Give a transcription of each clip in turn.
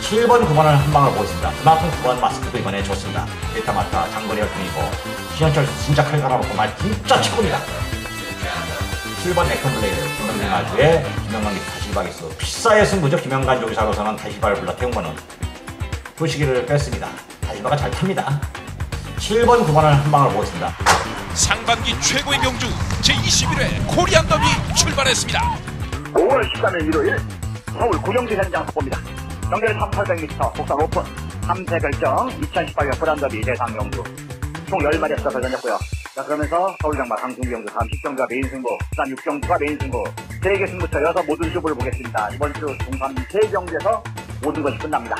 7번, 9번을 한 방을 보겠습니다. 그만큼 9번 마스크도 이번에 좋습니다. 일타마타 장거리 활동이고 시현철 진짜 칼 갈아먹고 말 진짜 최고입니다. 7번 액션블레이드 김명진 마주의 김명관기 다시바기수 피사의 승부죠. 김명관 조기사로서는 다시바를 불러 태운 거는 그 시기를 뺐습니다. 다시바가 잘 탑니다. 7번, 9번을 한 방을 보겠습니다. 상반기 최고의 명주 제21회 코리안 더비 출발했습니다. 5월 13일 일요일 서울 구경지 현장 속보입니다. 경기는 1800m 복상 오픈 3세 결정 2018년 코리안 더비 대상 명주 총 10마리에서 결정했고요. 자, 그러면서 서울장마 강승부 경주 다음 10경주가 메인 승부, 그다음 6경주가 메인 승부 3개 승부처 이어서 모든 쇼부를 보겠습니다. 이번 주 중3 3경주에서 모든 것이 끝납니다.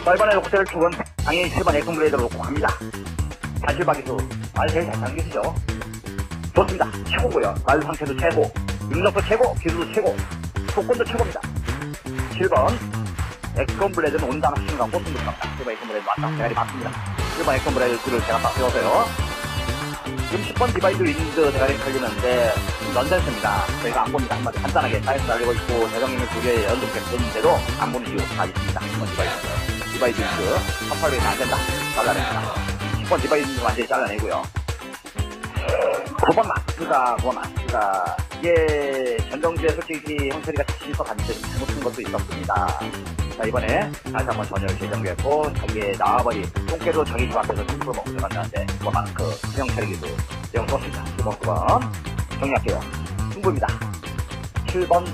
자, 이번에 호텔 축은 당연히 7번 액션블레이드로 놓고 갑니다. 다실바기수 말 제일 잘 타는 기수죠. 좋습니다. 최고고요. 말 상태도 최고, 능력도 최고, 기술도 최고, 조건도 최고입니다. 7번 액션블레이드는 온다나 신강 꽃승부로 갑니다. 7번 액션블레이드 맞다. 대가리 맞습니다. 7번 액션블레이드를 제가 딱 세워서요. 지금 10번 디바이드 윈드 대가리 걸리는데 넌센스입니다. 저희가 안 봅니다. 한마디 간단하게 사이즈 날리고 있고 대장님이 2개 연속 됐는데도 안 보는 이유 다 있습니다. 10번 디바이드 윈드 1800은 안 된다. 잘라냅니다. 10번 디바이드 윈드 완전히 잘라내고요. 9번 마스크가 이게 전정주에 솔직히 형철이가 다칠 것 같은데 잘못한 것도 있었습니다. 자, 이번에 다시 한번 전열을 재정비했고 자기의 나와버린 똥개도 자기 집 앞에서 점프를 먹고 들어갔는데 9번 마스크 형철이 기술 내용 좋습니다. 9번 정리할게요. 승부입니다. 7번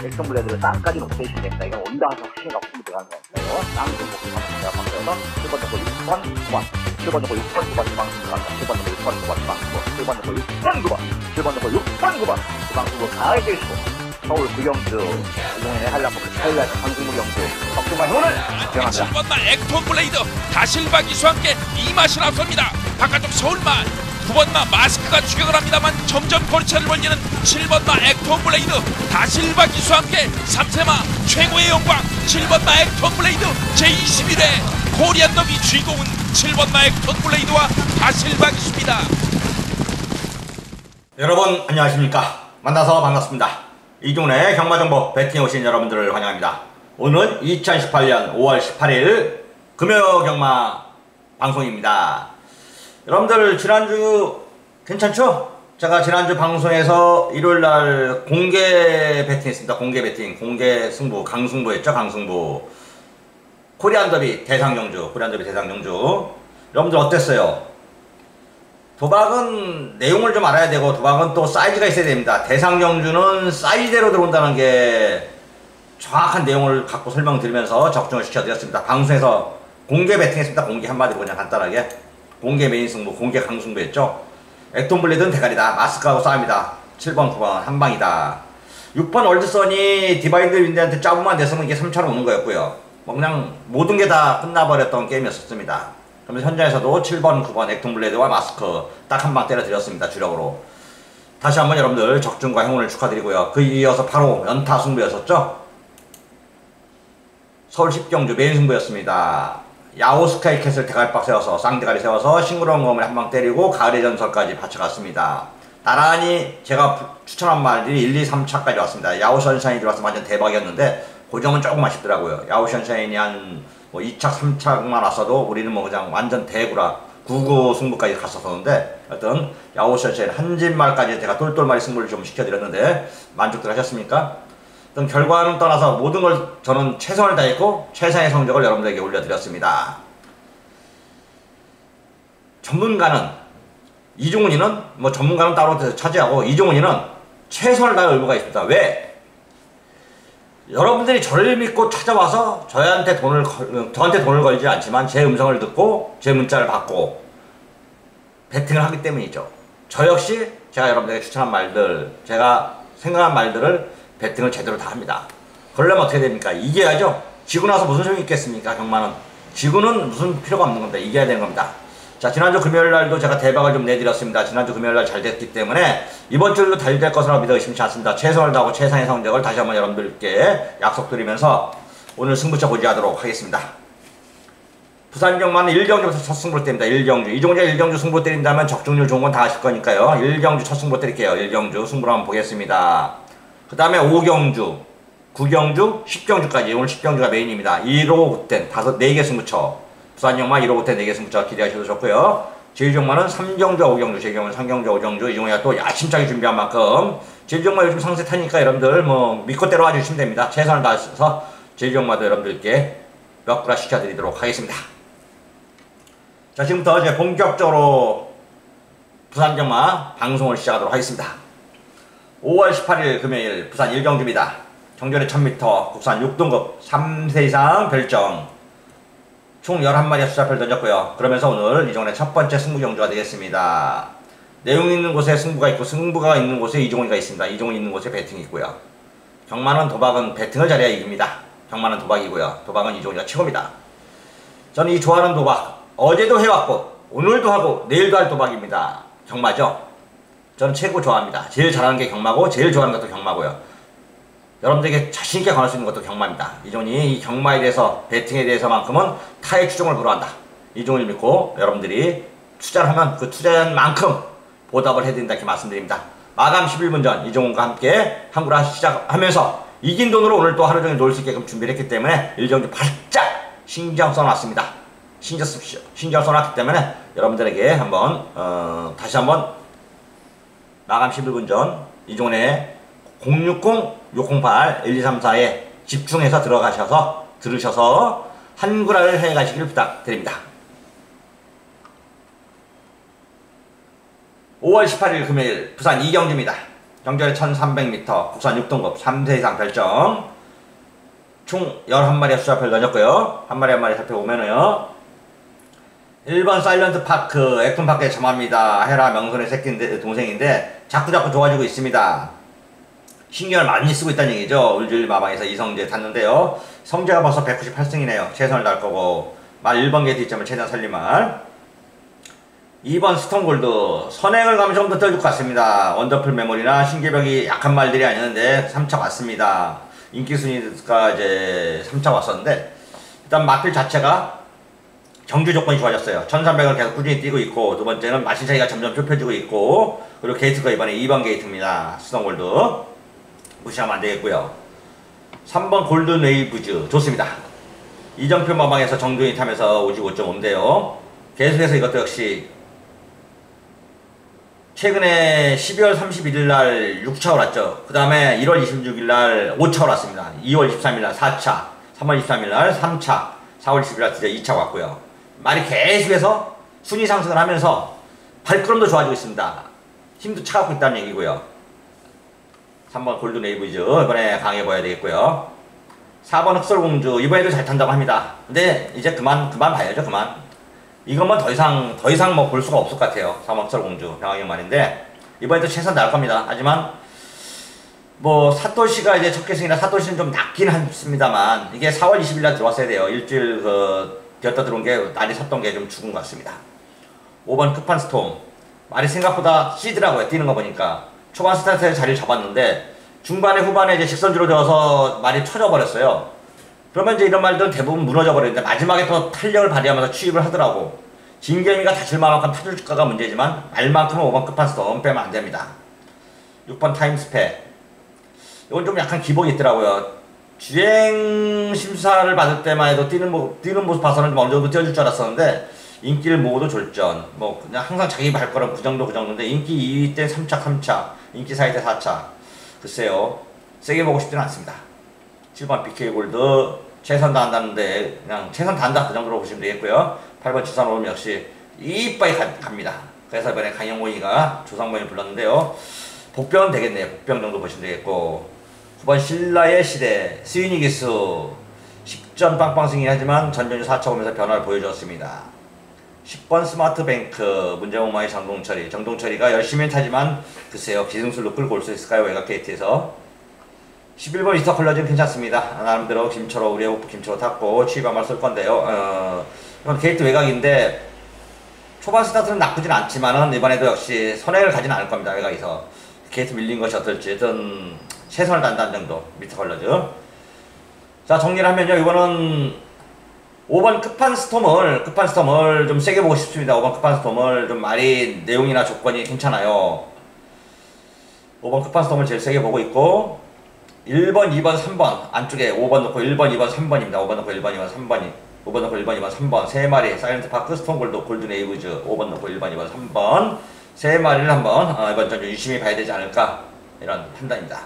액션블레이드를 땅까지 놓고 계시면 됩니다. 이건 온다 해서 확신이 없으면 들어가는 거예요. 땅 놓고 제가 바꿔서 7번 놓고 6번 9번 7번 놓고 6번 9번 주방승부 들어간다. 7번 놓고 6번 9번 주방승부 7번 놓고 6번 9번 7번 놓고 6번 9번 주방승부 다 깨주시고 서울 구경주 이동현의 한라포 스타일라이트 강승무 경주 박종만 형을 주장합니다. 7번마 액션블레이드 다실바 기수와 함께 이 맛이 앞섭니다. 바깥쪽 서울만 9번마 마스크가 추격을 합니다만 점점 거리차를 벌리는 7번마 액션블레이드 다실바 기수와 함께 3세마 최고의 영광 7번마 액션블레이드 제21회 코리안 더비 주인공은 7번마 액션블레이드와 다실바 기수입니다. 여러분 안녕하십니까. 만나서 반갑습니다. 이종훈의 경마정보 배팅에 오신 여러분들을 환영합니다. 오늘은 2018년 5월 18일 금요 경마 방송입니다. 여러분들 지난주 괜찮죠? 제가 지난주 방송에서 일요일날 공개 배팅 했습니다. 공개 배팅, 공개 승부, 강승부 했죠. 강승부 코리안 더비 대상경주, 코리안 더비 대상경주. 여러분들 어땠어요? 도박은 내용을 좀 알아야 되고 도박은 또 사이즈가 있어야 됩니다. 대상경주는 사이즈대로 들어온다는 게 정확한 내용을 갖고 설명드리면서 적중을 시켜드렸습니다. 방송에서 공개 배팅 했습니다. 공개 한마디로 그냥 간단하게 공개 메인 승부, 공개 강승부 했죠. 액션블레이드는 대가리다. 마스크하고 싸움이다. 7번, 9번 한방이다. 6번 월드선이 디바이드 윈드한테 짜부만 냈으면 이게 3차로 오는 거였고요. 뭐 그냥 모든 게 다 끝나버렸던 게임이었습니다. 그러면서 현장에서도 7번, 9번 액션블레이드와 마스크 딱 한 방 때려드렸습니다. 주력으로. 다시 한번 여러분들 적중과 행운을 축하드리고요. 그 이어서 바로 연타 승부였었죠. 서울 10경주 메인 승부였습니다. 야오 스카이캐슬 대가리박 세워서 쌍대가리 세워서 싱그러운 검을 한 방 때리고 가을의 전설까지 바쳐갔습니다. 나란히 제가 추천한 말들이 1, 2, 3차까지 왔습니다. 야오 션샤인이 들어와서 완전 대박이었는데 고정은 조금 아쉽더라고요. 야오 션샤인이 한 뭐 2차, 3차만 왔어도 우리는 뭐 그냥 완전 대구라 9구 승부까지 갔었는데 하여튼 야오 션샤인 한진말까지 제가 똘똘말이 승부를 좀 시켜드렸는데 만족들 하셨습니까? 어떤 결과는 떠나서 모든 걸 저는 최선을 다했고 최상의 성적을 여러분들에게 올려드렸습니다. 전문가는 이종훈이는 뭐 전문가는 따로 차지하고 이종훈이는 최선을 다할 의무가 있습니다. 왜? 여러분들이 저를 믿고 찾아와서 저한테 돈을 걸지 않지만 제 음성을 듣고 제 문자를 받고 배팅을 하기 때문이죠. 저 역시 제가 여러분들에게 추천한 말들, 제가 생각한 말들을 배팅을 제대로 다 합니다. 그러려면 어떻게 됩니까? 이겨야죠. 지고 나서 무슨 소용이 있겠습니까? 경마는 지고는 무슨 필요가 없는 겁니다. 이겨야 되는 겁니다. 자, 지난주 금요일날도 제가 대박을 좀 내드렸습니다. 지난주 금요일날 잘 됐기 때문에 이번 주도 잘 될 것으로 믿어 의심치 않습니다. 최선을 다하고 최상의 성적을 다시 한번 여러분들께 약속드리면서 오늘 승부처 고지하도록 하겠습니다. 부산 경마는 1경주부터 첫 승부를 때립니다. 1경주. 이종자 1경주 승부 때린다면 적중률 좋은 건 다 아실 거니까요. 1경주 첫 승부 때릴게요. 1경주 승부를 한번 보겠습니다. 그 다음에 5경주, 9경주, 10경주까지. 오늘 10경주가 메인입니다. 1호 9땐 4개 승부처. 부산 경마 1호 9땐 4개 승부처 기대하셔도 좋고요. 제주경마는 3경주와 5경주, 제주경마는 3경주와 5경주. 이종이가 또 야심차게 준비한 만큼 제주경마 요즘 상세 타니까 여러분들 뭐 믿고 때려 와주시면 됩니다. 최선을 다해서 제주경마도 여러분들께 몇 구라 시켜드리도록 하겠습니다. 자, 지금부터 이제 본격적으로 부산경마 방송을 시작하도록 하겠습니다. 5월 18일 금요일 부산 1경주입니다. 정전에 1000m, 국산 6등급 3세 이상 별정 총 11마리의 숫자표를 던졌고요. 그러면서 오늘 이종원의 첫 번째 승부 경주가 되겠습니다. 내용 있는 곳에 승부가 있고 승부가 있는 곳에 이종원이가 있습니다. 이종원이 있는 곳에 배팅이 있고요. 경마는 도박은 배팅을 잘해야 이깁니다. 경마는 도박이고요. 도박은 이종원이가 최고입니다. 저는 이 좋아하는 도박 어제도 해왔고 오늘도 하고 내일도 할 도박입니다. 경마죠. 저는 최고 좋아합니다. 제일 잘하는 게 경마고 제일 좋아하는 것도 경마고요. 여러분들에게 자신있게 권할 수 있는 것도 경마입니다. 이종이 이 경마에 대해서 배팅에 대해서만큼은 타의 추종을 불허한다. 이종을 믿고 여러분들이 투자를 하면 그 투자한 만큼 보답을 해드린다 이렇게 말씀드립니다. 마감 11분 전 이종훈과 함께 한구라 시작하면서 이긴 돈으로 오늘 또 하루 종일 놀 수 있게끔 준비를 했기 때문에 1경주 바짝 신경 써놨습니다. 신경 써놨기 때문에 여러분들에게 한번 다시 한번 마감 11분 전 이종훈의 060-608-1234에 집중해서 들으셔서 한구라를 해가시길 부탁드립니다. 5월 18일 금요일 부산 2경주입니다. 경전에 1300m, 국산 6등급 3세 이상 별정 총 11마리의 숫자표를 던졌고요. 한 마리 한 마리 살펴보면은요. 1번 사일런트 파크, 액품파크의 점합니다. 헤라 명선의 새끼인데, 동생인데 자꾸 좋아지고 있습니다. 신경을 많이 쓰고 있다는 얘기죠. 울질 마방에서 이성재 탔는데요. 성재가 벌써 198승이네요. 최선을 다할 거고 말 1번 게이트 있자면 최대한 살림말. 2번 스톤골드 선행을 가면 좀 더 떠줄 것 같습니다. 원더풀 메모리나 신계벽이 약한 말들이 아니었는데 3차 왔습니다. 인기순위가 이제 3차 왔었는데 일단 마필 자체가 정규 조건이 좋아졌어요. 1300을 계속 꾸준히 뛰고 있고 두 번째는 마신 차이가 점점 좁혀지고 있고 그리고 게이트가 이번에 2번 게이트입니다. 스톤골드 무시하면 안 되겠고요. 3번 골든 웨이브즈 좋습니다. 이정표 마방에서 정준이 타면서 55.5인데요. 계속해서 이것도 역시 최근에 12월 31일날 6차 올랐죠. 그 다음에 1월 26일날 5차 올랐습니다. 2월 23일날 4차, 3월 23일날 3차, 4월 10일날 드디어 2차 왔고요. 말이 계속해서 순위 상승을 하면서 발걸음도 좋아지고 있습니다. 힘도 차갖고 있다는 얘기고요. 3번 골든 웨이브즈 이번에 강해 보여야 되겠고요. 4번 흑설공주 이번에도 잘 탄다고 합니다. 근데 이제 그만 봐야죠. 그만. 이것만 더 이상 뭐 볼 수가 없을 것 같아요. 4번 흑설공주 병학형 말인데 이번에도 최선 다할 겁니다. 하지만 뭐 사토시가 이제 첫 계승이라 사토시는 좀 낮긴 했습니다만 이게 4월 20일날 들어왔어야 돼요. 일주일 되었다 들어온 게 날이 섰던 게 좀 죽은 것 같습니다. 5번 끝판스톰 말이 생각보다 시더라고요. 뛰는 거 보니까 초반 스타트에서 자리를 잡았는데 중반에 후반에 이제 직선주로 되어서 말이 쳐져 버렸어요. 그러면 이제 이런 말들은 대부분 무너져 버리는데 마지막에 또 탄력을 발휘하면서 취입을 하더라고. 진경이가 다칠 만큼 타줄까가 문제지만 말만큼은 5번 끝판스톰 빼면 안 됩니다. 6번 타임스페 이건 좀 약간 기복이 있더라고요. 주행 심사를 받을 때만 해도 뛰는 모습 봐서는 좀 어느 정도 뛰어줄 줄 알았었는데 인기를 모두 졸전. 뭐 그냥 항상 자기 발걸음 그 정도인데 인기 2위 때 3차, 인기 4위 때 4차. 글쎄요. 세게 보고 싶지는 않습니다. 7번 BK 골드 최선 다한다는데 그냥 최선 다한다 그 정도로 보시면 되겠고요. 8번 지산 오름 역시 이빠이 갑니다. 그래서 이번에 강영호이가 조상모임을 불렀는데요. 복병은 되겠네요. 복병 정도 보시면 되겠고 9번 신라의 시대 스위니 기수 10전 빵빵승이 하지만 전전주 4차 오면서 변화를 보여주었습니다. 10번 스마트뱅크 문제목마의 정동철이가 열심히 타지만 글쎄요 기승술로 끌고 올 수 있을까요? 외곽 게이트에서 11번 이스터 컬러즈는 괜찮습니다. 나름대로 김철호 우리의 호프 김철호 탔고 취입한말 쓸 건데요. 이건 게이트 외곽인데 초반 스타트는 나쁘진 않지만은 이번에도 역시 선행을 가지는 않을 겁니다. 외곽에서 게이트 밀린 것이 어떨지 최선을 다한다는 정도 미스터 컬러즈. 자 정리를 하면요 이거는 5번 급한 스톰을 좀 세게 보고 싶습니다. 5번 급한 스톰을 좀 말이 내용이나 조건이 괜찮아요. 5번 급한 스톰을 제일 세게 보고 있고 1번, 2번, 3번 안쪽에 5번 넣고 1번, 2번, 3번입니다. 5번 넣고 1번, 2번, 3번이 5번 넣고 1번, 2번, 3번 3마리 사일런트 파크, 스톤골드, 골든 에이브즈 5번 넣고 1번, 2번, 3번 3마리를 한번 이번 전 유심히 봐야 되지 않을까 이런 판단입니다.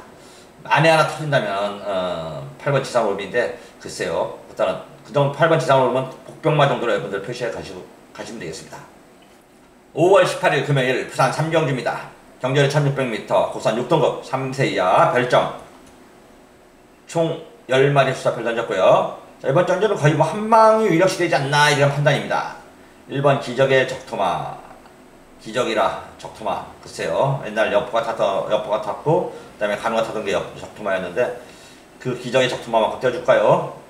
만에 하나 터진다면 8번 지상 오름인데 글쎄요. 일단은 그정 8번 지상 오름은 복병마 정도로 여러분들 표시해 가시면 되겠습니다. 5월 18일 금요일 부산 삼경주입니다. 경전이 1600m, 국산 6등급 3세 이하 별점 총 10마리 수사표를 던졌고요. 자, 이번 전전은 거의 뭐 한방이 위력시 되지 않나 이런 판단입니다. 1번 기적의 적토마 기적이라 적토마 글쎄요. 옛날 여포가 탔고 그 다음에 간우가 타던 게 적토마였는데 그 기적의 적토마만큼 떼어줄까요?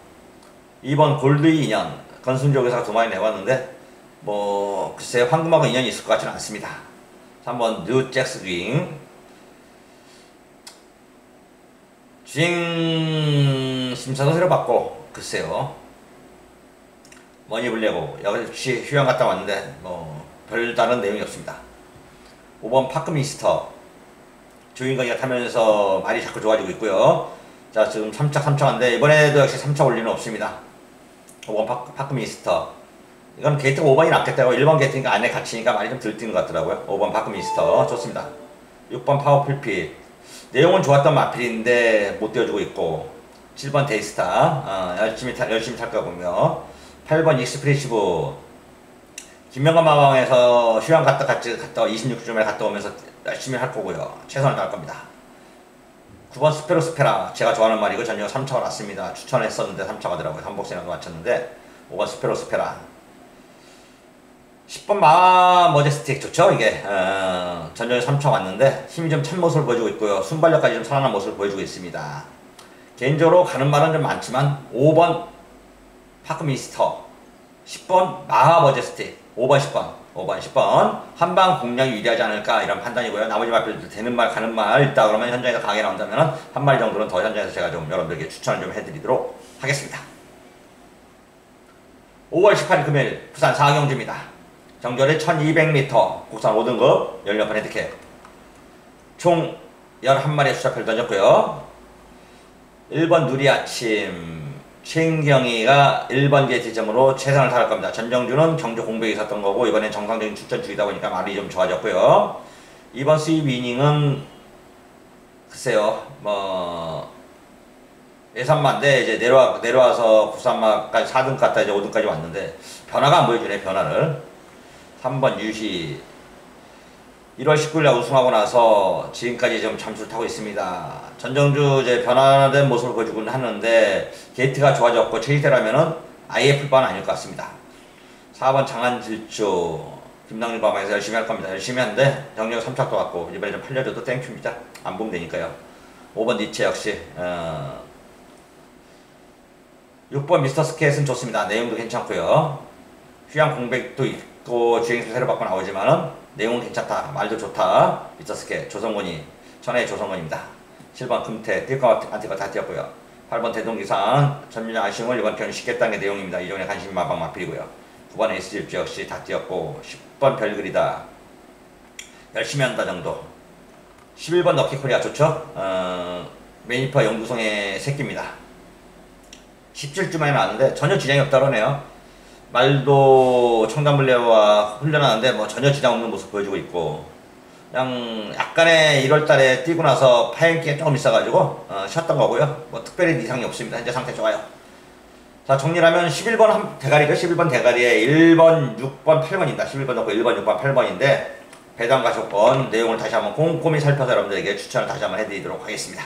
2번 골드의 인연 건순조 교사가 2마리 내봤는데 뭐 글쎄요. 황금하고 인연이 있을 것 같지는 않습니다. 3번 뉴 잭스 주행 심사도 새로 받고 글쎄요. 머니블레고 역시 휴양 갔다 왔는데 뭐 별다른 내용이 없습니다. 5번 파크미스터 주인공이가 타면서 말이 자꾸 좋아지고 있고요. 자 지금 3차인데 이번에도 역시 3차 올 리는 없습니다. 5번 파크미스터 이건 게이트가 5번이 낫겠다고 1번 게이트니까 안에 갇히니까 많이 좀 들뛰는 것 같더라고요. 5번 바크미스터 좋습니다. 6번 파워풀핏 내용은 좋았던 마필인데 못 띄워주고 있고 7번 데이스타 열심히 탈 거 보며 8번 익스프레시브 김명관 마왕에서 휴양 갔다 26주에 갔다 오면서 열심히 할 거고요. 최선을 다할 겁니다. 9번 스페로스페라 제가 좋아하는 말이고 전혀 3차가 났습니다. 추천했었는데 3차 가더라고요. 한복신랑도 맞췄는데 5번 스페로스페라 10번 마머제스틱 좋죠 이게 전전에 3차 왔는데 힘이 좀 찬 모습을 보여주고 있고요. 순발력까지 좀 살아난 모습을 보여주고 있습니다. 개인적으로 가는 말은 좀 많지만 5번 파크미스터 10번 마머제스틱 5번 10번 한방 공략이 유리하지 않을까 이런 판단이고요. 나머지 말들 되는 말 가는 말 있다 그러면 현장에서 강하게 나온다면 한 마리 정도는 더 현장에서 제가 좀 여러분들에게 추천을 좀 해드리도록 하겠습니다. 5월 18일 금요일 부산 사경주입니다. 정절이 1200m 국산 5등급 16번 헤드캡 총 11마리의 수사표를 던졌고요. 1번 누리아침 최인경이가 1번 게이트점으로 최선을 다할 겁니다. 전정주는 경주 공백이 있었던 거고 이번엔 정상적인 출전 중이다 보니까 말이 좀 좋아졌고요. 2번 스윗 위닝은 글쎄요 뭐 예산마인데 이제 내려와서 국산마까지 4등 갔다 이제 5등까지 왔는데 변화가 안 보여주네 변화를. 3번 유시 1월 19일날 우승하고 나서 지금까지 좀 잠수를 타고 있습니다. 전정주 이제 변화된 모습을 보여주곤 하는데 게이트가 좋아졌고 최희태라면은 아예 풀바는 아닐 것 같습니다. 4번 장안질주 김남일 밤에서 열심히 할 겁니다. 열심히 하는데 정력 3착도 왔고 이번에 좀 팔려줘도 땡큐입니다. 안 보면 되니까요. 5번 니체 역시 6번 미스터 스케이트는 좋습니다. 내용도 괜찮고요. 휴양 공백도 있고 주행수 새로 받고 나오지만은 내용은 괜찮다. 말도 좋다. 미스터 스케이트 조성곤이 천하의 조성곤입니다. 7번 금태 뛸거 안뛸거 다 뛰었고요. 8번 대동기상 전민의 아쉬움을 이번 편 쉽게 딴 게 내용입니다. 이종의 관심 마방 마필이고요. 9번 에이스질주 역시 다 뛰었고 10번 별그리다 열심히 한다 정도. 11번 럭키코리아 좋죠? 메이퍼 영구성의 새끼입니다. 17주 만에 나왔는데 전혀 지장이 없다 그러네요. 말도 청담블레와 훈련하는데 뭐 전혀 지장 없는 모습 보여주고 있고 그냥 약간의 1월달에 뛰고 나서 파행기가 조금 있어가지고 쉬었던 거고요. 뭐 특별히 이상이 없습니다. 현재 상태 좋아요. 자 정리하면 11번 대가리죠. 11번 대가리에 1번, 6번, 8번입니다. 11번 넣고 1번, 6번, 8번인데 배당과 조건 내용을 다시 한번 꼼꼼히 살펴서 여러분들에게 추천을 다시 한번 해드리도록 하겠습니다.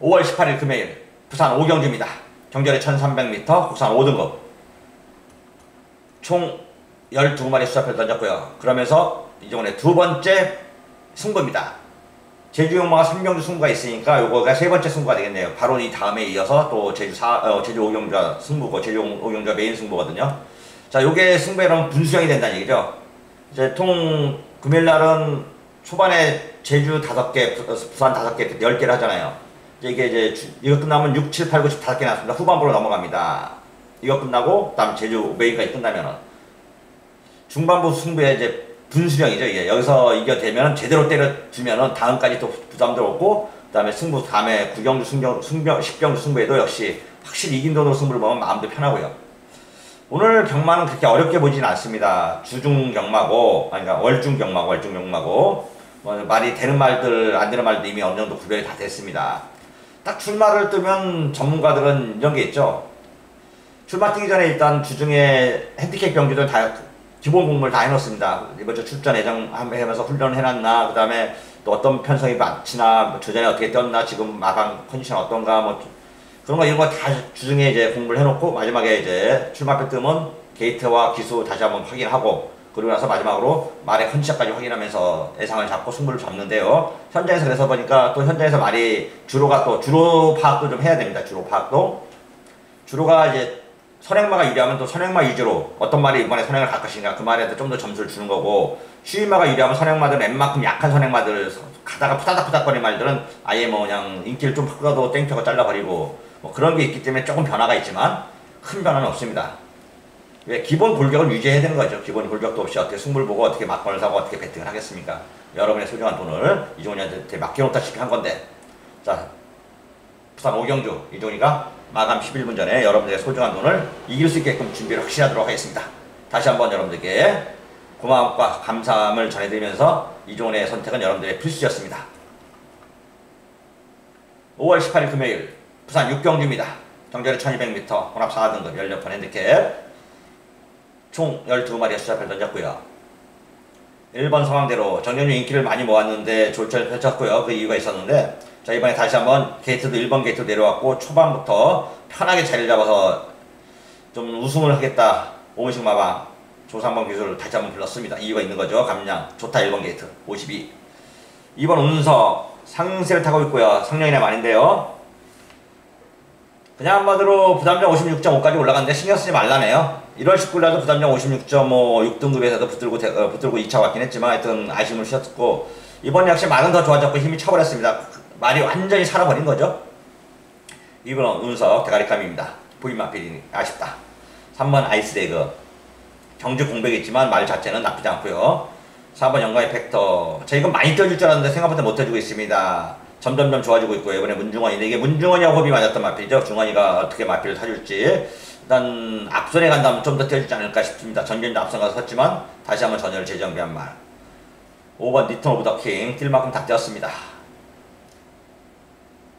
5월 18일 금요일 부산 오경주입니다. 경절이 1300m 국산 5등급 총 12마리 수사표를 던졌고요. 그러면서 이종원의 두 번째 승부입니다. 제주용마가 3경주 승부가 있으니까 요거가 세 번째 승부가 되겠네요. 바로 이 다음에 이어서 또 제주 오경주가 승부고 제주 오경주가 메인 승부거든요. 자 요게 승부에는 분수형이 된다는 얘기죠. 이제 금요일날은 초반에 제주 5개 부산 5개 10개를 하잖아요. 이게 이거 끝나면 6, 7, 8, 9, 10 5개 나왔습니다. 후반부로 넘어갑니다. 이거 끝나고 다음 제주 메인까지 끝나면은 중반부 승부에 이제 분수령이죠. 이게 여기서 이겨되면 제대로 때려주면은 다음까지 또 부담도 없고, 그다음에 승부 다음에 구경주 십경주 승부에도 역시 확실히 이긴 돈으로 승부를 보면 마음도 편하고요. 오늘 경마는 그렇게 어렵게 보지는 않습니다. 주중 경마고, 아니 그러니까 월중 경마고 뭐 말이 되는 말들 안 되는 말도 이미 어느 정도 구별이 다 됐습니다. 딱 출마를 뜨면 전문가들은 이런 게 있죠. 출마 뛰기 전에 일단 주중에 핸디캡 경기들 다 기본 공부를 다 해놓습니다. 이번 주 출전 예정하면서 훈련을 해놨나, 그 다음에 또 어떤 편성이 맞지나, 뭐 주전에 어떻게 뛰었나, 지금 마방 컨디션 어떤가, 뭐 그런 거 이런 거 다 주중에 이제 공부를 해놓고 마지막에 이제 출마표 뜨면 게이트와 기수 다시 한번 확인하고, 그리고 나서 마지막으로 말의 컨디션까지 확인하면서 예상을 잡고 승부를 잡는데요. 현장에서 그래서 보니까 또 현장에서 말이 주로 파악도 좀 해야 됩니다. 주로가 이제 선행마가 유리하면 또 선행마 위주로 어떤 말이 이번에 선행을 갈 것인가, 그 말에도 좀 더 점수를 주는 거고, 쉬인마가 유리하면 선행마들은 웬만큼 약한 선행마들 가다가 푸다닥푸닥거리는 말들은 아예 뭐 그냥 인기를 좀 끌어도 땡겨서 잘라버리고, 뭐 그런 게 있기 때문에 조금 변화가 있지만 큰 변화는 없습니다. 왜 기본 골격을 유지해야 되는 거죠. 기본 골격도 없이 어떻게 승부를 보고 어떻게 막건을 사고 어떻게 배팅을 하겠습니까? 여러분의 소중한 돈을 이종훈이한테 맡겨놓다시피 한 건데, 자, 부산 오경주 이종훈이가 마감 11분 전에 여러분들의 소중한 돈을 이길 수 있게끔 준비를 확실히 하도록 하겠습니다. 다시 한번 여러분들께 고마움과 감사함을 전해드리면서 이종훈의 선택은 여러분들의 필수였습니다. 5월 18일 금요일 부산 6경주입니다. 정절에 1200m 혼합 4등급 16번 핸디캡 총 12마리의 수자표를 던졌고요. 1번 상황대로 정경주 인기를 많이 모았는데 졸전을 펼쳤고요. 그 이유가 있었는데, 자, 이번에 다시 한번 게이트도 1번 게이트로 내려왔고 초반부터 편하게 자리를 잡아서 좀 우승을 하겠다. 오은식 마방 조상범 기술을 다시 한번 불렀습니다. 이유가 있는 거죠. 감량 좋다. 1번 게이트 52. 2번 운석 상세를 타고 있고요. 상령이네 말인데요. 그냥 한마디로 부담점 56.5까지 올라갔는데 신경 쓰지 말라네요. 1월 19일날도 부담점 56.5 6등급에서도 붙들고 2차 왔긴 했지만 하여튼 아쉬움을 쉬었고, 이번 역시 말은 더 좋아졌고 힘이 차버렸습니다. 말이 완전히 살아버린 거죠. 2번 운석 대가리감입니다. 부인마필이 아쉽다. 3번 아이스레그 경주 공백이 있지만 말 자체는 나쁘지 않고요. 4번 영광의 팩터, 자 이건 많이 떠줄 줄 알았는데 생각보다 못 떠주고 있습니다. 점점점 좋아지고 있고요. 이번에 문중원인데 이게 문중원이하고 호흡이 맞았던 마필이죠. 중원이가 어떻게 마필을 타줄지 일단 앞선에 간다면 좀 더 떼어주지 않을까 싶습니다. 전견도 앞선 가서 섰지만 다시 한번 전열을 재정비한 말. 5번 리턴 오브 더 킹 뛸만큼 다 떼었습니다.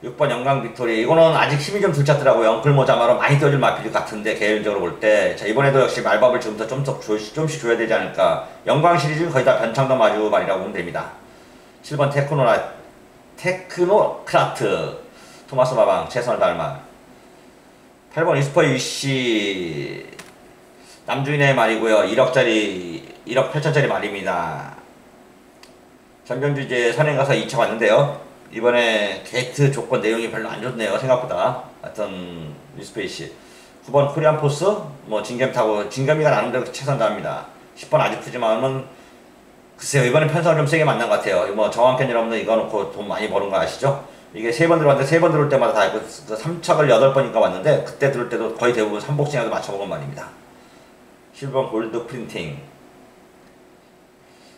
6번 영광 빅토리, 이거는 아직 힘이 좀 들쳤더라고요. 엉클모자마로 많이 떠줄 마필 같은데 개인적으로 볼 때, 자 이번에도 역시 말밥을 지금부터 좀씩 줘야 되지 않을까. 영광 시리즈는 거의 다 변창도 마주 말이라고 보면 됩니다. 7번 테크노크라트 토마스 마방 최선을 다할 말. 8번 이스퍼 유씨 남주인의 말이고요. 1억 8천짜리 말입니다. 전경주 이제 선행가서 2차 왔는데요. 이번에 게이트 조건 내용이 별로 안 좋네요. 생각보다. 하여튼 리스페이시 9번 코리안 포스 뭐 진겸 타고 진겸이가 나름대로 최선 다합니다. 10번 아지프지만은 글쎄요, 이번에 편성을 좀 세게 만난 것 같아요. 뭐 정황캔 여러분들 이거 놓고 돈 많이 버는 거 아시죠? 이게 3번 들어왔는데 3번 들어올 때마다 다 있고 3착을 8번인가 왔는데 그때 들을 때도 거의 대부분 3복싱하고 맞춰보건 말입니다. 10번 골드 프린팅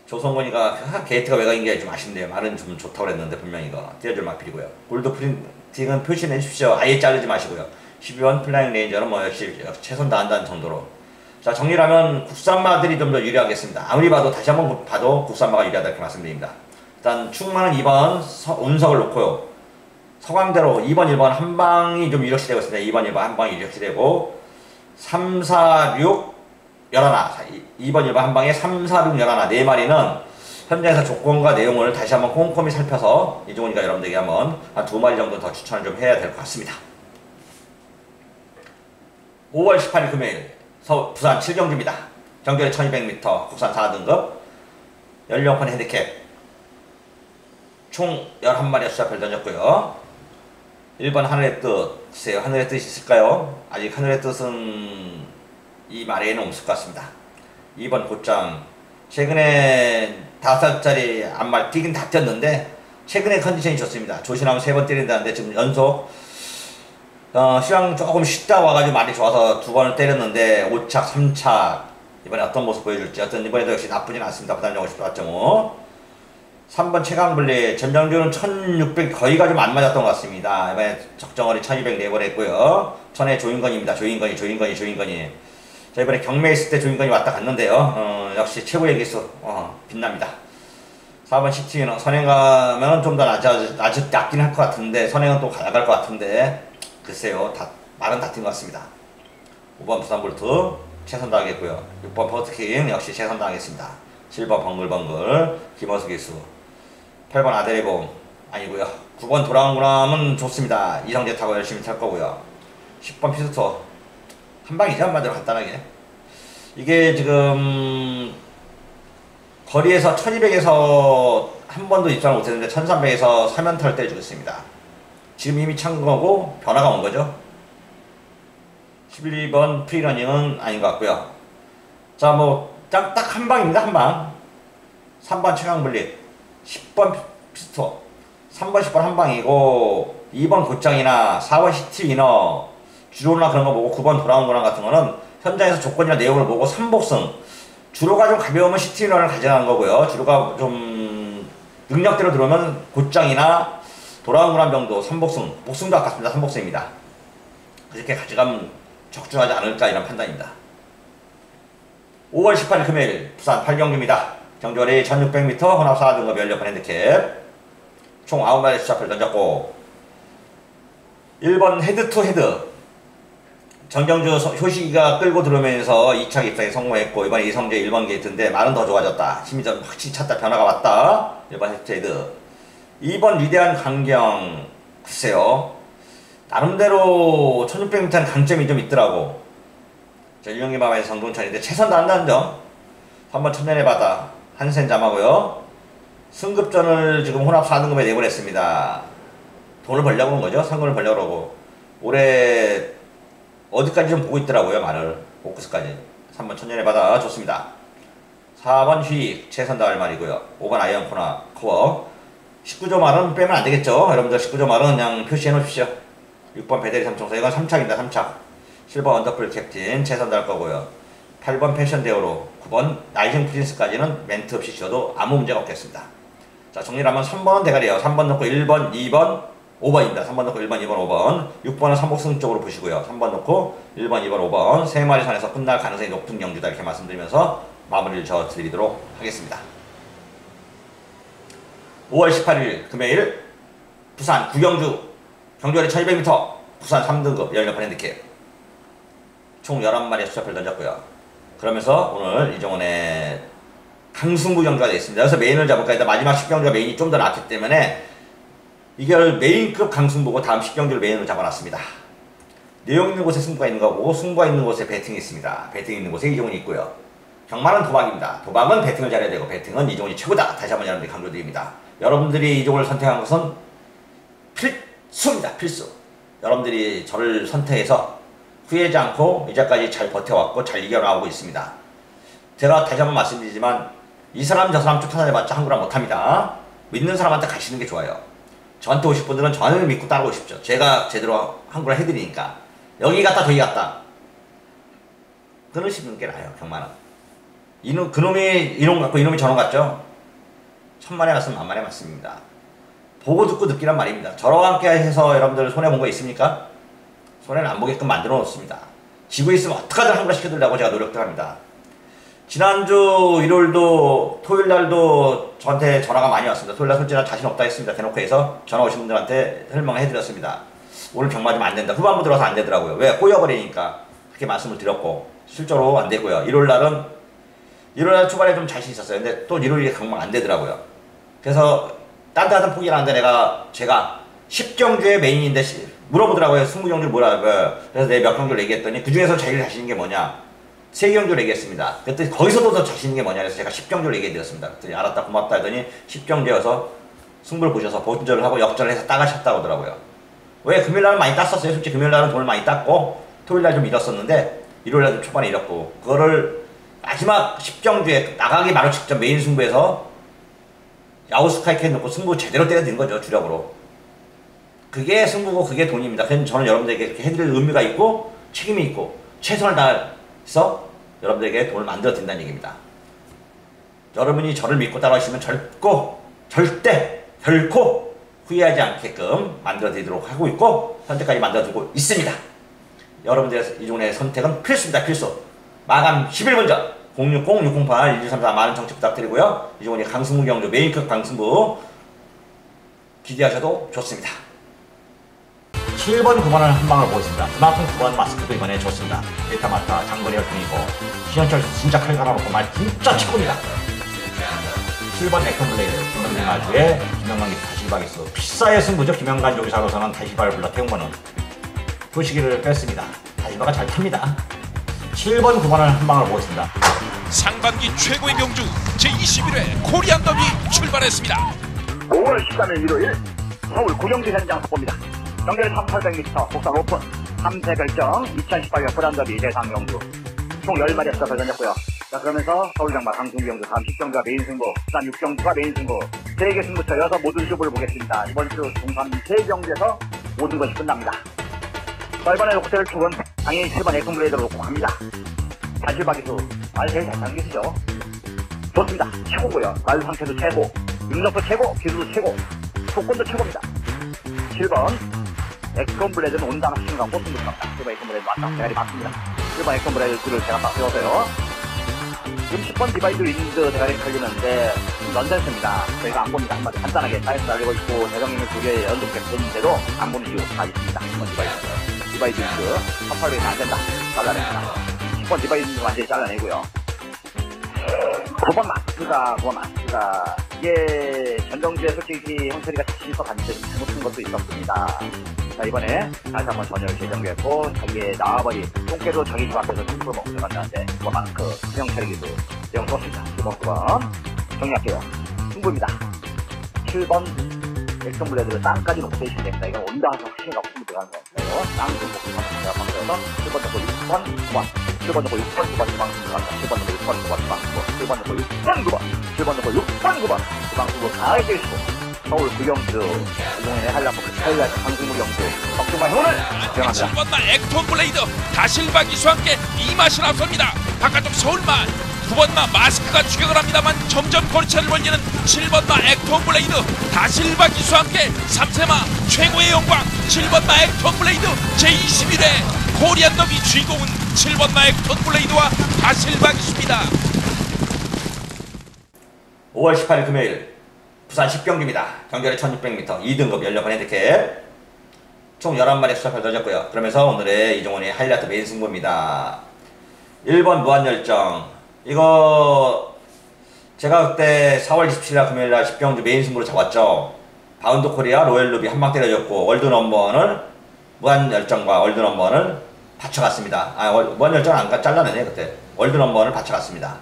조성건이가 게이트가 외곽인 게 좀 아쉽네요. 말은 좀 좋다고 그랬는데 분명히 이거 띄워줄 마필이고요. 골드 프린팅은 표시는 해주십시오. 아예 자르지 마시고요. 12번 플라잉 레인저는 뭐 역시 최선 다한다는 정도로. 자, 정리하면 국산마들이 좀 더 유리하겠습니다. 아무리 봐도 다시 한번 봐도 국산마가 유리하다 이렇게 말씀드립니다. 일단 충마는 2번 운석을 놓고요. 서강대로 2번 1번 한 방이 좀 유력시 되고 있습니다. 2번 1번 한 방이 유력시 되고 3, 4, 6 11화 2번 1번 한 방에 3, 4, 6 11화 4마리는 현장에서 조건과 내용을 다시 한번 꼼꼼히 살펴서 이종훈이가 여러분들에게 한번 한 2마리 정도 더 추천을 좀 해야 될 것 같습니다. 5월 18일 금요일 부산 7경주입니다. 정결에 1200m 국산 4등급 연령권 핸디캡 총 11마리의 수자표를 던졌고요. 1번 하늘의 뜻, 글쎄요, 하늘의 뜻이 있을까요? 아직 하늘의 뜻은 이 말에는 없을 것 같습니다. 2번 곧장, 최근에 5살짜리 암말 뛰긴 다 뛰었는데 최근에 컨디션이 좋습니다. 조신하면 3번 때린다는데 지금 연속 시황 조금 쉽다 와가지고 많이 좋아서 2번을 때렸는데 5착, 3착 이번에 어떤 모습 보여줄지 어떤 이번에도 역시 나쁘진 않습니다. 부담력 54.5 3번 최강블리 전정주는 1600 거의가 좀 안 맞았던 것 같습니다. 이번에 적정거리 1200 내보냈고요. 천에 조인건입니다. 조인건이 자 이번에 경매 있을 때 조인건이 왔다 갔는데요. 역시 최고의 기수 빛납니다. 4번 시티위너 선행 가면 좀 더 낮긴 할 것 같은데 선행은 또 가져갈 것 같은데 글쎄요 말은 다 뛴 것 같습니다. 5번 부산볼트 최선 다하겠고요. 6번 포트킹 역시 최선 다하겠습니다. 7번 벙글벙글 김원수 기수 8번 아데레봄 아니고요. 9번 돌아온구남은 좋습니다. 이성재 타고 열심히 탈 거고요. 10번 피스토 한방이죠 한마디로 간단하게. 이게 지금 거리에서 1200에서 한 번도 입장을 못했는데 1300에서 3연타를 때려주고 있습니다. 지금 이미 찬 거고 변화가 온 거죠. 12번 프리러닝은 아닌 것 같고요. 자 뭐 딱 한 방입니다. 한 방. 3번 최강블릿 10번 피스토 3번 10번 한 방이고 2번 곧장이나 4번 시티위너 주로나 그런 거 보고 9번 돌아온 거랑 같은 거는 현장에서 조건이나 내용을 보고 3복승 주로가 좀 가벼우면 시티위너를 가져간 거고요. 주로가 좀 능력대로 들어오면 곧장이나 돌아온 거랑 정도 3복승 복승도 아깝습니다. 3복승입니다. 그렇게 가져가면 적중하지 않을까 이런 판단입니다. 5월 18일 금요일 부산 8경주입니다. 경주거리 1600m 혼합 4등급 연료판 핸디캡 총 9마리 수차표를 던졌고 1번 헤드 투 헤드 정경주 효식이가 끌고 들어오면서 2차 입상에 성공했고 이번에 이성재 1번 게이트인데 말은 더 좋아졌다. 힘이 좀 확실히 찼다. 변화가 왔다. 1번 헤드 투 헤드 2번 위대한 강경 글쎄요 나름대로 1600m는 강점이 좀 있더라고. 자, 일용기 마마의 성동천인데 최선도 한다는 점. 3번 천년의 바다 한센잠하고요. 승급전을 지금 혼합 4등급에 내보냈습니다. 돈을 벌려고 온 거죠. 상금을 벌려고 하고 올해 어디까지 좀 보고 있더라고요. 말을 오크스까지. 3번 천년의 바다 좋습니다. 4번 휘익 최선 다할 말이고요. 5번 아이언코나 코어 19조 말은 빼면 안 되겠죠. 여러분들 19조 말은 그냥 표시해 놓으십시오. 6번 배대리 삼총사 이건 3착입니다. 3착 7번 언더풀 캡틴 최선 다할 거고요. 8번 패션 대오로 9번 나이징 프린스까지는 멘트 없이 지어도 아무 문제가 없겠습니다. 자 정리를 하면 3번은 대가리예요. 3번 넣고 1번 2번 5번입니다. 3번 넣고 1번 2번 5번 6번은 삼복승 쪽으로 보시고요. 3번 넣고 1번 2번 5번 3마리 선에서 끝날 가능성이 높은 경주다 이렇게 말씀드리면서 마무리를 저어드리도록 하겠습니다. 5월 18일 금요일 부산 구경주 경주거리 1200m 부산 3등급 연료판 핸디캡 총 11마리의 수차표를 던졌고요. 그러면서 오늘 이정원의 강승부 경주가 되겠습니다. 여기서 메인을 잡을까 했다. 마지막 10경주가 메인이 좀 더 낫기 때문에 이게 메인급 강승부고 다음 10경주를 메인으로 잡아놨습니다. 내용 있는 곳에 승부가 있는 거고 승부가 있는 곳에 배팅이 있습니다. 배팅 있는 곳에 이정원이 있고요. 경마는 도박입니다. 도박은 배팅을 잘해야 되고 배팅은 이정원이 최고다. 다시 한번 여러분들이 강조드립니다. 여러분들이 이정원을 선택한 것은 필수입니다. 필수. 여러분들이 저를 선택해서 후회하지 않고 이제까지 잘 버텨왔고 잘 이겨나오고 있습니다. 제가 다시 한번 말씀드리지만 이 사람 저 사람 쫓아다녀봤자 한구라 못합니다. 믿는 사람한테 가시는 게 좋아요. 저한테 오실 분들은 저를 믿고 따라오십시오. 제가 제대로 한구라 해드리니까. 여기 갔다 저기 갔다 끊으시는 게 나아요. 경마는 그놈이 이놈 같고 이놈이 저놈 같죠. 천만에 말씀 만만에 말씀입니다. 보고 듣고 느끼란 말입니다. 저와 함께 해서 여러분들 손해본 거 있습니까? 손해는 안 보게끔 만들어 놓습니다. 지고 있으면 어떡하든 한구라 시켜드리려고 제가 노력도 합니다. 지난주 일요일도 토요일날도 저한테 전화가 많이 왔습니다. 토요일날 솔직히 자신 없다 했습니다. 대놓고 해서 전화 오신 분들한테 설명을 해드렸습니다. 오늘 경마 좀 안 된다. 후반부 들어서 안 되더라고요. 왜? 꼬여버리니까 그렇게 말씀을 드렸고 실제로 안 되고요. 일요일날 초반에 좀 자신 있었어요. 근데 또 일요일에 경마가 안 되더라고요. 그래서 딴 데 하든 포기를 하는데 제가 10경주의 메인인데 물어보더라고요. 20경주 뭐라고요. 그래서 내가 몇 경주를 얘기했더니 그 중에서 제일 자신 있는 게 뭐냐. 3경주를 얘기했습니다. 그랬더니 거기서도 더 자신 있는 게 뭐냐 그래서 제가 10경주를 얘기해드렸습니다. 그랬더니 알았다 고맙다 하더니 10경주여서 승부를 보셔서 본전을 하고 역전을 해서 따가셨다고 하더라고요. 왜? 금요일날은 많이 땄었어요. 솔직히 금요일날은 돈을 많이 땄고 토요일날 좀 잃었었는데 일요일날 좀 초반에 잃었고 그거를 마지막 10경주에 나가기 바로 직전 메인 승부에서 야우스카이케 넣고 승부 제대로 때려든 거죠. 주력으로. 그게 승부고 그게 돈입니다. 그래서 저는 여러분들에게 이렇게 해드릴 의미가 있고 책임이 있고 최선을 다해서 여러분들에게 돈을 만들어 드린다는 얘기입니다. 여러분이 저를 믿고 따라오시면 절대 결코 후회하지 않게끔 만들어 드리도록 하고 있고 현재까지 만들어 두고 있습니다. 여러분들의 이종훈의 선택은 필수입니다. 필수. 마감 10일 전 060-608-1234 많은 청취 부탁드리고요. 이종훈의 강승부 경주 메인급 강승부 기대하셔도 좋습니다. 7번 9번을 한 방을 보겠습니다. 그만큼 9번 마스크도 이번에 좋습니다. 일타마타 장거리 열풍이고 신현철 진짜 칼 갈아놓고 말 진짜 최고입니다. 7번 액션블레이드 김명만주의 김명만기 다시바기수 피사의 승부죠. 김명관 조기사로서는 다시바를 불러 태운 거는 표시기를 뺐습니다. 다시바가 잘 탑니다. 7번 9번을 한 방을 보겠습니다. 상반기 최고의 경주 제21회 코리안 더비 출발했습니다. 5월 13일 일요일 서울 구경지 현장 속보입니다. 경계 3,800m 국산 오픈 3세 결정 2018년 브란더비 대상 경주 총 10마리 앞서서 던졌고요. 자, 그러면서 서울장마 강승부 경주 다음 10경주가 메인 승부, 부산 6경주가 메인 승부, 3개 승부처 여서 모든 쇼부를 보겠습니다. 이번 주 중3 3경주에서 모든 것이 끝납니다. 자, 이번에 록테를 축은 당연히 7번 에이컨블레이드로 놓고 갑니다. 단실박이수 말 제일 잘 당기시죠. 좋습니다. 최고고요. 말 상태도 최고, 능력도 최고, 기술도 최고, 조건도 최고입니다. 7번 에이컨블레이드는 온다나 신강 꽃승부 갑니다. 7번 에이컨블레이드 맞다. 대가리 맞습니다. 7번 에이컨블레이드를 제가 딱 배워서요. 지금 10번 디바이드 윈드 대가리 걸리는데 넌센스입니다. 저희가 안 봅니다. 한마디 간단하게 사이즈 날리고 있고 대정님을 2개 연속 됐는데도 안 보는 이유가 있습니다. 10번 디바이드 윈드 1800은 안 된다. 잘라냅니다. 10번 디바이드 윈드 완전히 잘라내고요. 9번 마스크가 이게 전정주에 솔직히 형철이가 지쳐서 갔는데 좀 잘못한 것도 있었습니다. 자, 이번에 다시 한번 전열을 재정비했고 자기의 나와버린 똥개도 자기 집 앞에서 똥을 먹고 들어갔는데 9번 마스크 형철이 기술 내용 떴습니다. 9번 정리할게요. 승부입니다. 7번 액션블레드를 땅까지 놓고 대시면 됩니다. 이건 온다서 확신이 없으면 들어가는 거예요. 땅도 놓고 제가 바꿔서 7번 놓고 6번 9번 7번 놓고 6번 9번 주방승부 들어간다. 7번 놓고 6번 9번 주방승부 7번 놓고 6번 9번 7번 놓고 6번 9번 주방승부 가을 깨시고 서울 구경주 이종훈의 한라포크 하이라이트 강승부 경주 덕중만 오늘 들어갑니다. 7번마 액톤블레이드 다실바 기수와 함께 이 맛이 앞섭니다. 바깥쪽 서울만 9번마 마스크가 추격을 합니다만 점점 거리차를 벌리는 7번마 액톤블레이드 다실바 기수와 함께 3세마 최고의 영광 7번마 액톤블레이드 제21회 코리안 더비 주인공은 7번마 액톤블레이드와 다실바 기수입니다. 5월 18일 금요일 부산 10경기입니다. 경결의 1600m 2등급 16번 핸디캡 총 11마리 수사표를 던졌고요. 그러면서 오늘의 이종훈의 하이라이트 메인 승부입니다. 1번 무한열정 이거 제가 그때 4월 27일 금요일날 10경주 메인 승부로 잡았죠. 바운드 코리아 로얄루비 한 방 때려줬고 월드 넘버원을 무한열정과 월드 넘버원을 받쳐갔습니다. 무한열정은 안 잘라내네 그때. 월드 넘버원을 받쳐갔습니다.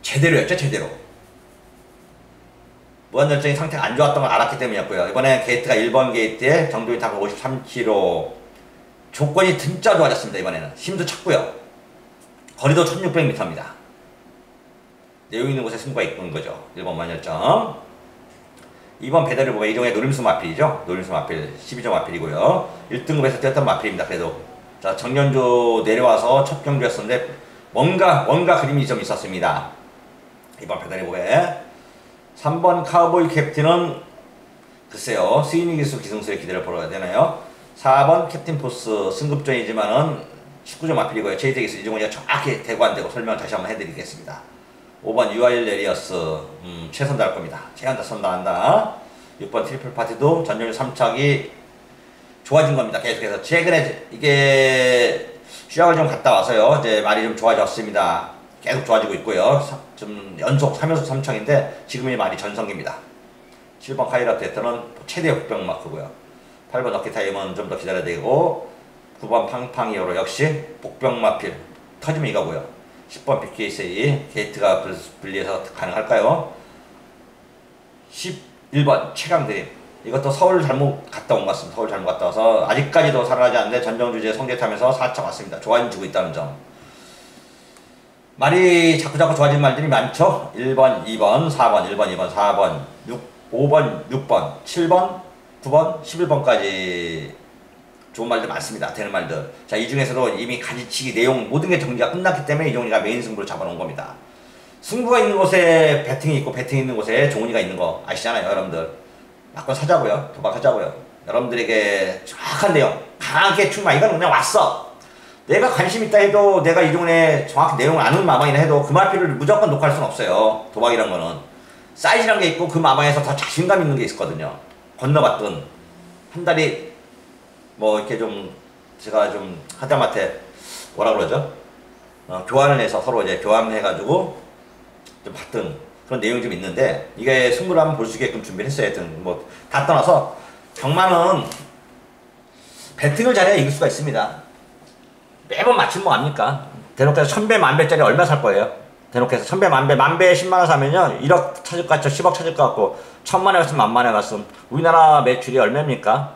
제대로였죠. 제대로. 무한열정이 상태가 안 좋았던 걸 알았기 때문이었고요. 이번에 게이트가 1번 게이트에 정도인 타고 53km 조건이 진짜 좋아졌습니다. 이번에는 힘도 찼고요. 거리도 1600m입니다. 내용 있는 곳에 승부가 있는 거죠. 1번 무한열정. 2번 배달을 보면 이종의 노림수 마필이죠. 노림수 마필 12점 마필이고요. 1등급에서 뛰었던 마필입니다. 그래도 자 정년조 내려와서 첫 경주였었는데 뭔가 그림이 좀 있었습니다. 2번 배달의 보에 3번 카우보이 캡틴은 글쎄요 스위밍 기술 기승수의 기대를 보러야 되나요? 4번 캡틴 포스 승급전이지만은 19점 마필이고요. 제이제 기술 이종훈이가 정확히 되고 안 되고 설명 다시 한번 해드리겠습니다. 5번 UIL 레리어스 최선 다할 겁니다. 최선 다한다. 6번 트리플 파티도 전율 3착이 좋아진 겁니다. 계속해서 최근에 이게 휴학을 좀 갔다 와서요 이제 말이 좀 좋아졌습니다. 계속 좋아지고 있고요. 좀 연속 3연속 3착인데 지금이 많이 전성기입니다. 7번 카이라트 에터는 최대 복병 마크고요. 8번 럭키 타임은 좀 더 기다려야 되고 9번 팡팡이어로 역시 복병 마필 터지면 이거고요. 10번 BKSA 게이트가 분리해서 가능할까요? 11번 최강드림 이것도 서울 잘못 갔다 온 것 같습니다. 서울 잘못 갔다 와서 아직까지도 살아나지 않는데 전정주제 성제 타면서 4차 왔습니다. 좋아지고 있다는 점. 말이 자꾸자꾸 좋아지는 말들이 많죠. 1번, 2번, 4번, 1번, 2번, 4번, 5번, 6번, 7번, 9번, 11번까지 좋은 말들 많습니다. 되는 말들. 자, 이 중에서도 이미 가지치기 내용 모든 게 정리가 끝났기 때문에 이종훈이가 메인 승부를 잡아놓은 겁니다. 승부가 있는 곳에 배팅이 있고 배팅이 있는 곳에 종훈이가 있는 거 아시잖아요, 여러분들. 막건 사자고요. 도박하자고요. 여러분들에게 정확한 내용, 강하게 출마. 이건 그냥 왔어. 내가 관심 있다 해도 내가 이종훈의 정확한 내용을 아는 마방이나 해도 그 마필을 무조건 녹화할 수는 없어요. 도박이란 거는. 사이즈란 게 있고 그 마방에서 더 자신감 있는 게 있거든요. 건너봤던 한 달이 뭐 이렇게 좀 제가 좀 하다못해 뭐라 그러죠? 교환을 해서 서로 이제 교환해가지고 좀 봤던 그런 내용이 좀 있는데 이게 승부를 한번 볼 수 있게끔 준비를 했어요. 하여튼 뭐 다 떠나서 경마는 배팅을 잘해야 이길 수가 있습니다. 매번 맞추면 뭐합니까? 대놓고해서 1000배 만배짜리 얼마 살 거예요? 대놓고해서 1000배 만배 만배에 10만원 사면요 1억 찾을 것 같죠? 10억 찾을 것 같고 1000만에 갔으면 10,000만에 갔으면 우리나라 매출이 얼마입니까?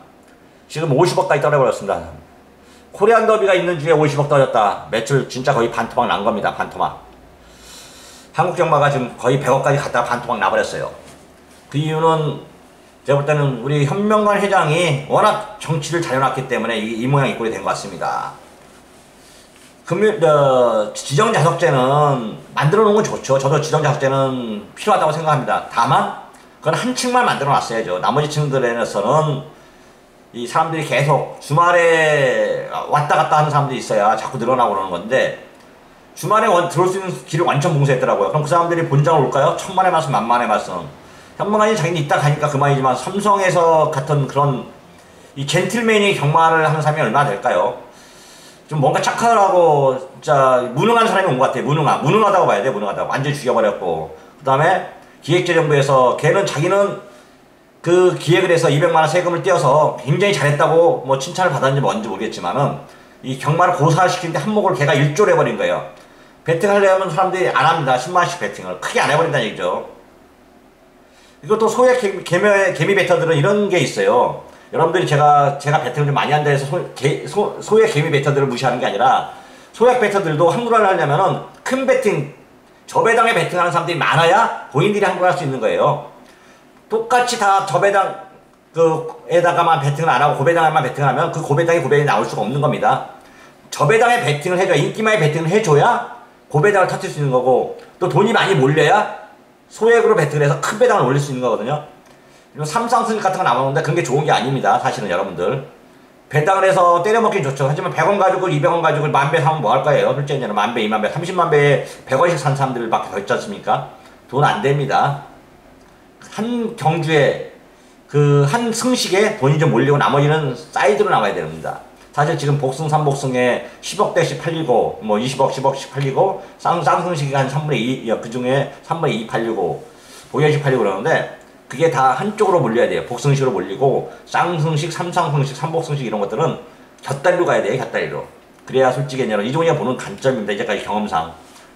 지금 50억까지 떨어버렸습니다. 코리안 더비가 있는 주에 50억 떨어졌다. 매출 진짜 거의 반토막 난 겁니다. 반토막. 한국 경마가 지금 거의 100억까지 갔다가 반토막 나버렸어요. 그 이유는 제가 볼 때는 우리 현명관 회장이 워낙 정치를 잘해놨기 때문에 이 모양 이 꼴이 된 것 같습니다. 지정자석제는 만들어 놓은 건 좋죠. 저도 지정자석제는 필요하다고 생각합니다. 다만 그건 한 층만 만들어 놨어야죠. 나머지 층들에서는 이 사람들이 계속 주말에 왔다 갔다 하는 사람들이 있어야 자꾸 늘어나고 그러는 건데 주말에 들어올 수 있는 길을 완전 봉쇄했더라고요. 그럼 그 사람들이 본장을 올까요? 1000만에 말씀, 10,000만에 말씀. 현명관이 자기는 있다 가니까 그만이지만 삼성에서 같은 그런 이 젠틀맨이 경마를 하는 사람이 얼마나 될까요? 좀 뭔가 착하고 진짜 무능한 사람이 온 것 같아요. 무능하다고 봐야 돼. 무능하다고. 완전히 죽여버렸고 그 다음에 기획재정부에서 걔는 자기는 그 기획을 해서 200만원 세금을 떼어서 굉장히 잘했다고 뭐 칭찬을 받았는지 뭔지 모르겠지만은 이 경마를 고사시키는데 한몫을 걔가 일조를 해버린 거예요. 배팅하려면 사람들이 안 합니다. 10만원씩 배팅을 크게 안 해버린다는 얘기죠. 이것도 소액 개미 베터들은 이런 게 있어요. 여러분들이 제가 배팅을 좀 많이 한다 해서 소액 개미 베터들을 무시하는 게 아니라 소액 베터들도 한글화를 하려면은 큰 배팅, 저배당에 배팅하는 사람들이 많아야 본인들이 한글화할 수 있는 거예요. 똑같이 다 저배당 에다가만 배팅을 안 하고 고배당에만 배팅을 하면 그 고배당이 나올 수가 없는 겁니다. 저배당에 배팅을 해줘야, 인기만에 배팅을 해줘야 고배당을 터뜨릴 수 있는 거고 또 돈이 많이 몰려야 소액으로 배팅을 해서 큰 배당을 올릴 수 있는 거거든요. 삼상승 같은 거 나오는데 그런 게 좋은 게 아닙니다. 사실은 여러분들. 배당을 해서 때려먹긴 좋죠. 하지만 100원 가지고 200원 가지고 10,000배 사면 뭐 할 거예요? 솔직히 10,000배, 20,000배, 300,000배에 100원씩 산 사람들밖에 더 있지 않습니까? 돈 안 됩니다. 한 경주에 그 한 승식에 돈이 좀 몰리고 나머지는 사이드로 나와야 됩니다. 사실 지금 복승 3복승에 10억대씩 팔리고 뭐 20억 10억씩 팔리고 쌍승식이 한 3분의 2 그 중에 3분의 2 팔리고 보현식 팔리고 그러는데 그게 다 한쪽으로 몰려야 돼요. 복승식으로 몰리고 쌍승식, 삼상승식, 삼복승식 이런 것들은 곁다리로 가야 돼요. 곁다리로. 그래야 솔직히 이종훈이가 보는 관점입니다. 이제까지 경험상.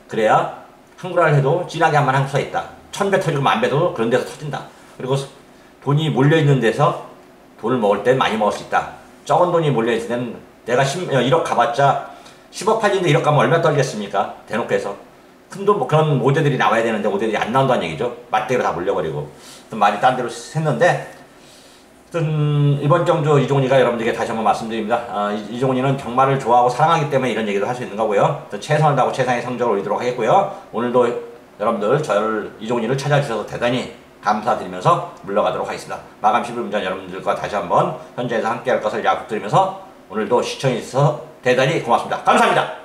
그래야 한글화를 해도 진하게 한번 할 수가 있다. 1000배 터지고 10,000배도 그런 데서 터진다. 그리고 돈이 몰려있는 데서 돈을 먹을 땐 많이 먹을 수 있다. 적은 돈이 몰려있을 때는 내가 1억 가봤자 10억 팔리는데 1억 가면 얼마 떨겠습니까? 대놓고 해서. 큰 돈, 그런 모델들이 나와야 되는데 모델이 안 나온다는 얘기죠. 맞대로 다 몰려버리고. 말이 딴 데로 샜는데 이번 정도 이종훈이가 여러분들에게 다시 한번 말씀드립니다. 이종훈이는 경마를 좋아하고 사랑하기 때문에 이런 얘기도 할 수 있는 거고요. 최선을 다하고 최상의 성적을 올리도록 하겠고요. 오늘도 여러분들 이종훈이를 찾아주셔서 대단히 감사드리면서 물러가도록 하겠습니다. 마감 11분전 여러분들과 다시 한번 현장에서 함께할 것을 약속드리면서 오늘도 시청해주셔서 대단히 고맙습니다. 감사합니다.